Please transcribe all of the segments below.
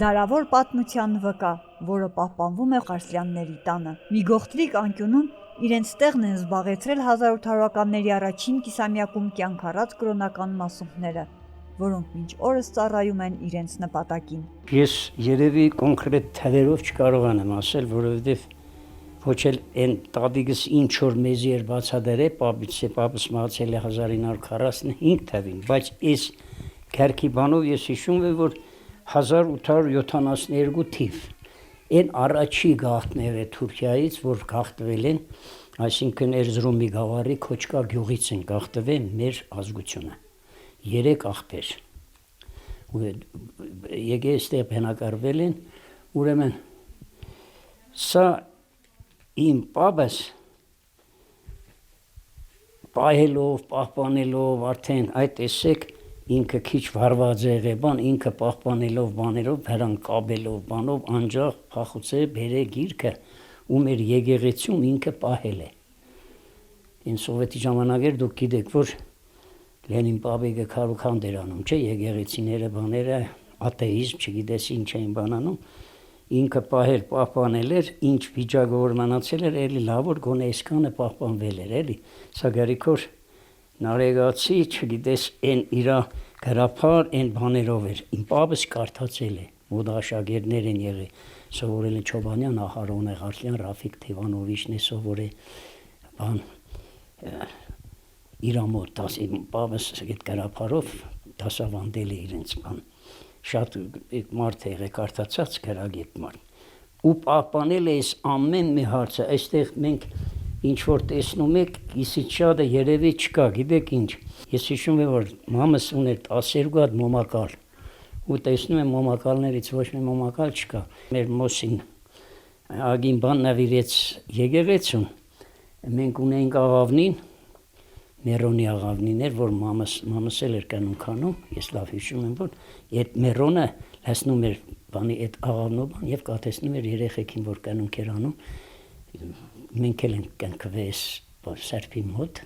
Դարավոր պատմության վկա, որը պահպանվում է Ղարսլյանների տանը։ Մի գողտրիկ անկյունում իրենց տեղն են զբաղեցրել 1800-ականների առաջին կիսամյակում կյանք առած կրոնական մասունքները, որոնք մինչ օրս ծառայում են իրենց նպատակին։ Ես երևի կոնկրետ թվերով չկարողանամ ասել, որովհետև ոչ էլ այն տատիկս ինչ որ մեզի էր բացադրել, պապս մահացել է 1945 թվին, բայց այս քերքի բանով ես հիշում եմ, որ 1872 թիվ այն առաջի գաղթներ է Թուրքիայից, որ գաղթվել են, այսինքն Էրզրումի գավառի Քոչկա գյուղից են գաղթվել մեր ազգությունը, 3 աղբեր եկե այստեղ բնակարվել են, ուրեմն սա իմ պապս պահելով, պահպանելով արդեն այդ տեսեք ինքը քիչ վարված եղե բան, ինքը պահպանելով բաներով, վրան կաբելով բանով, անջախ փախուցե բերե գիրքը ու մեր եկեղեցում ինքը պահել է։ Այն սովետի ժամանակ էր դուք գիտեք, որ Լենին պապիկը քարուքանդ էր անում, չէ, եկեղեցիները բաները, աթեիզմ, չգիտես ինչ էին բանանում, ինքը պահել, պահպանել էր, ինչ վիճակը որ մնացել էր, էլի լավ որ գոնե այսքանը պահպանվել էր, էլի, սա գարիքոր նարեգացի, չգիտես, այն իրա գրափար, այն բաներով էր, իմ պապս կարդացել է, մոտ աշակերտներ են եղել, սովորել են Չոբանյան, Ահարոնե, Ղարսլյան, Ռաֆիկ Թևանովիչն է սովորել, բան, իրա մոտ, պապս այդ գրափարով դասավանդել է իրենց բան, շատ մարդ է եղել կարդացած գրագետ մարդ ու պահպանել է այս ամեն մի հարցը, այստեղ մենք ինչ որ տեսնում եք, իսից շատը երևի չկա, գիտեք ինչ, ես հիշում եմ, որ մամս ուներ 12 հատ մոմակալ ու տեսնում եմ մոմակալներից ոչ մի մոմակալ չկա, մեր մոսին ագին բան նավիրեց եկեղեցուն, մենք ունեինք աղավնին, Մերոնի աղավնին էր, որ մամս էլ էր կանում քանում, ես լավ հիշում եմ, որ այդ Մերոնը լսնում էր բանի այդ աղավնով եւ կատեսնում էր երեխեքին, որ կանում էր անում, մենք էլ ենք կնքվես սարփի մոտ,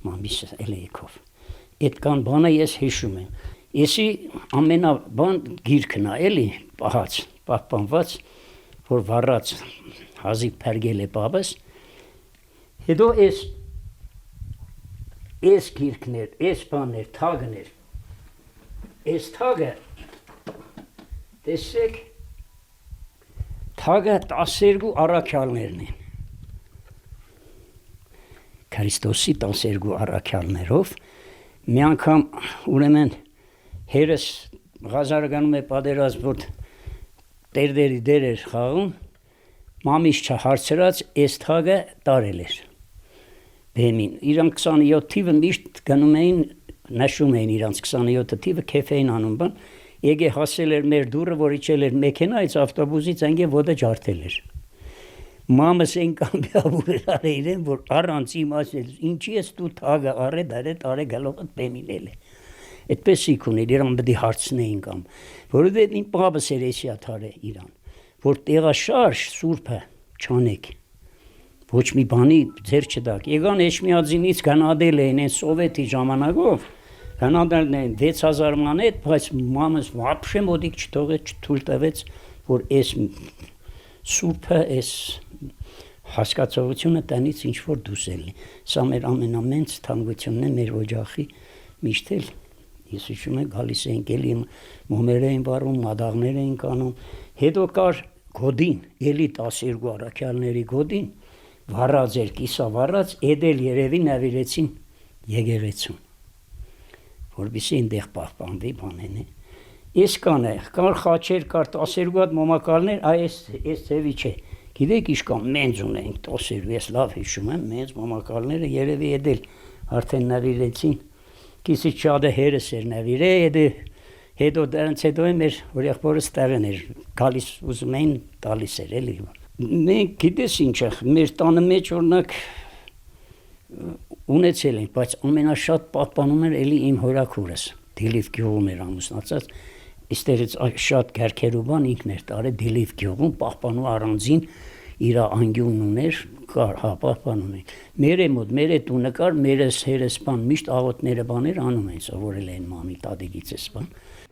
մամիս էլեքով։ Այդ կան բանը ես հիշում եմ։ Եսի ամենաբան գիրքն է, էլի, պահած, պահպանված, որ վառած հազիվ փրկել է պապս։ Հետո Այս գիրքներ, այս բաններ, թագներ, այս թագը, տեսեք, թագը 12 առաքյալներն են, Քրիստոսի 12 առաքյալներով, մի անգամ ուրեմն հերս Ղազարը գնում է պատերազմ, որ տերդերի դեր էր խաղում, մամիս չհարցրած այս թագը տարել էր։ Բեմին, իրանք 27 թիվը միշտ գնում էին, նշում էին իրանք 27 թիվը, քեֆ էին անում բան, եկե հասել էր մեր դուրը, որ իջել էր մեքենայից, ավտոբուսից, այնգե ոտը ջարդել էր։ Մամս այն կամբյաբուր էր արել իրեն, որ առանց իմացել, ինչի ես դու թագը արե գալողը բեմինել է։ Այդպես իք ուներ, իրան պետք է հարցնեին կամ, որովհետև իմ պապս էր էսիա թարե իրան, որ տեղաշարժ սուրբը չանեք։ Ոչ մի բանի ձեր չդակ, եկան Էշմիածինից գնադել էին այն սովետի ժամանակով, գնադել էին 6000 մանետ, բայց մամս վապշե մոդիկ չթողեց, չթույլ տվեց, որ այս սուրբը, այս հասկացողությունը տնից ինչ որ դուսելի։ Սա մեր ամենամենց թանկությունն է մեր օջախի միշտ էլ ես հիշում եմ գալիս էին էլի մոմեր էին վառում, մադաղներ էին կանում, հետո կար գոդին, էլի 12 առաքյալների գոդին, վառած էր, կիսավառած, էդել երևի նավիրեցին եկեղեցուն, որպեսզի այնտեղ պահպանվի բանեն է։ Այս կան է, կար խաչեր, կար 12 հատ մոմակալներ, այս ձևի չէ, գիտեք ինչ կան, մենց ունենք 12, ես լավ հիշում եմ, մենց մոմակալները երևի էդել արդեն նավիրեցին, կիսից շատը հերս էր նավիրել, հետո դրանց հետո մեր եղբորս տեղն էր, գալիս ուզում էին տալիս էր էլի։ Մենք գիտես ինչ է, մեր տանը մեջ օրինակ ունեցել ենք, բայց ամենաշատ պահպանում էր էլի իմ հորաքուրս, Դիլիվ գյուղում էր ամուսնացած, այստեղից շատ գերքեր ու բան ինքն էր տարել Դիլիվ գյուղում, պահպանում առանձին իր անգյունն ուներ, կար, հա, պահպանում էին։ Մեր մոտ, մեր տունը կար, մերս հերս բան, միշտ աղոթները բաներ անում են, սովորել են մամի տատիկիցս բան։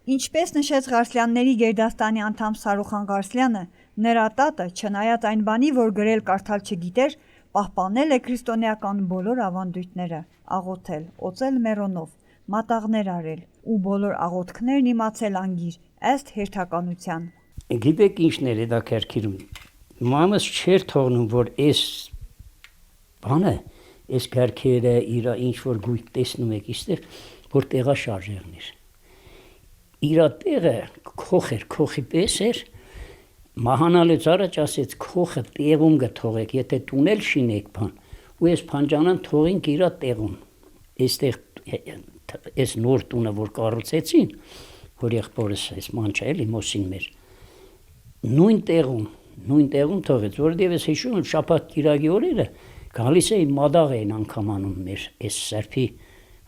Ինչպես նշեց Ղարսլյանների գերդաստանի անդամ Սարուխան Ղարսլյանը, նրա տատը, չնայած այն բանի, որ գրել կարդալ չգիտեր, պահպանել է քրիստոնեական բոլոր ավանդույթները, աղոթել, օծել մեռոնով, մատաղներ արել ու բոլոր աղոթքներն իմացել անգիր, ըստ հերթականության։ Գիտեք ինչն էր դա քերքիրում։ Մամս չէր թողնում, որ այս բանը, այս քերքերը իր ինչ որ գույք տեսնում եք, իստեղ որ տեղա շարժեղն էր։ Իր տեղը քոխի պես էր, մահանալուց առաջ ասեց քոխը տեղում գթողեք, եթե տունել շինեք բան, ու այս փանջանան թողինք իր տեղում։ Այստեղ այս նոր տունը որ կառուցեցին, որ եղբորս այս մանչա էլի մոսին մեր, նույն տեղում թողեց, որովհետև ես հիշում եմ շաբաթ կիրակի օրերը գալիս էին մադաղ էին անգամ անում մեր այս սարփի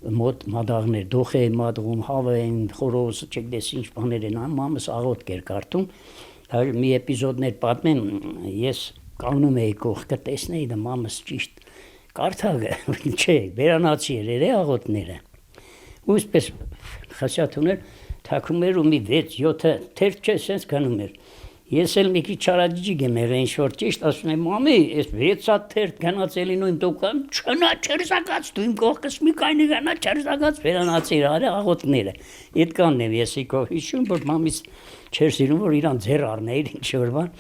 մոտ մադաղներ, դոխ էին մադաղում, հավը էին, խորոս, չգիտես ինչ բաներ են անում, մամս աղոթք էր կարդում, մի էպիզոդներ պատմեմ, ես կանգնում էի կողքը, տեսնեի դա մամս ճիշտ կարդագը, չէ, վերանացի էր աղոթները, ու այսպես խասյաթ ուներ, թաքում էր ու մի 6-7 թերթ չէ, սենց գնում էր, ես էլ մի քիչ չարաջիջիկ եմ եղել ինչ-որ ճիշտ, ասում եմ մամի, այս 6 թերթ գնաց էլի նույն տոկան, չնա չերզակաց, դու իմ կողքս մի կայնի գնա չերզակաց, վերանացի իր աղոթները, այդքանն եմ ես իքով հիշում, որ մամից չէր սիրում, որ իրան ձեռ առնեիր ինչ-որ բան,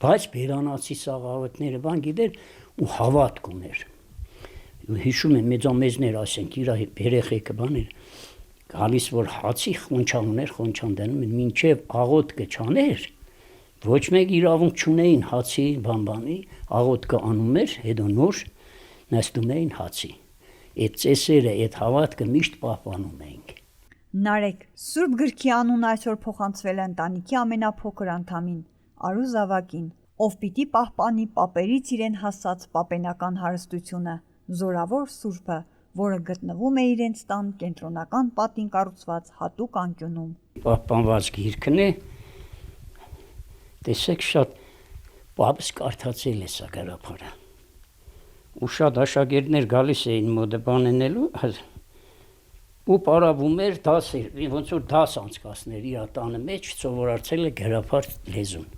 բայց վերանացի սաղ աղոթները բան գիտեր ու հավատք ուներ, հիշում եմ մեծամեծներ ասենք իր երեխեքը բաներ, գալիս որ հացի խոնչան ուներ, խոնչան դնում են, մինչև աղոթքը չաներ, ոչ մեկ իրավունք չունեին հացի բանբանի, աղոթքը անում էր, հետո նոր նստում էին հացի, այդ ծեսերը, այդ հավատքը միշտ պահպանում էինք։ Նարեկ, Սուրբ գրքի անունը այսօր փոխանցվել է ընտանիքի ամենափոքր անդամին, Արու Զավակին, ով պիտի պահպանի պապերից իրեն հասած պապենական հարստությունը, զորավոր Սուրբը, որը գտնվում է իրենց տան կենտրոնական պատին կառուցված հատուկ անկյունում։ Պահպանված գիրքն է, տեսեք շատ պապս կարդացել է սա գարափարը, ու շատ աշակերտներ գալիս էին մոտը բանենելու, ու պարավում էր դասեր, ոնց որ դաս անցկացներ իր տանը մեջ, սովորացել է գարափար լեզուն,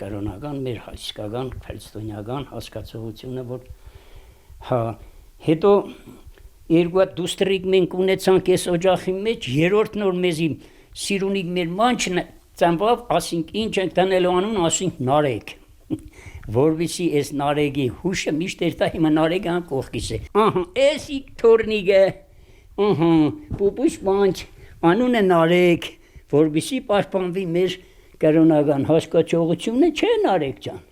կրոնական, մեր հայկական, քրիստոնեական հասկացողությունը, որ հետո երկու հատ դուստրիկ մենք ունեցանք այս օջախի մեջ, երրորդն օր մեզի սիրունիկ մեր մանչն ծամբավ, ասինք ինչ ենք տնելու անուն, ասինք Նարեկ, որովհետեւ այս Նարեգի հուշը միշտ էր տա, հիմա Նարեգը համ կողքիս է, էսի թորնիկը, պուպուշ մանչ, անունը Նարեկ, որովհետեւ պաշտպանվի մեր կրոնական հասկացողությունը, չէ Նարեկ ջան։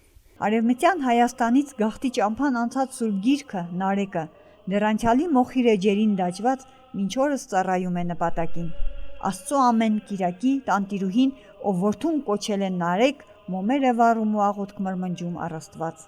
Արևմտյան Հայաստանից գաղթի ճամփան անցած Սուրբ Գիրքը, Նարեկը, դեռ անցյալի մոխիր էջերին դաջված մինչ օրս ծառայում է նպատակին։ Աստծո ամեն կիրակի տանտիրուհին, ով որդուն կոչել է Նարեկ, մոմեր է վառում ու աղոթք մրմնջում առ Աստված։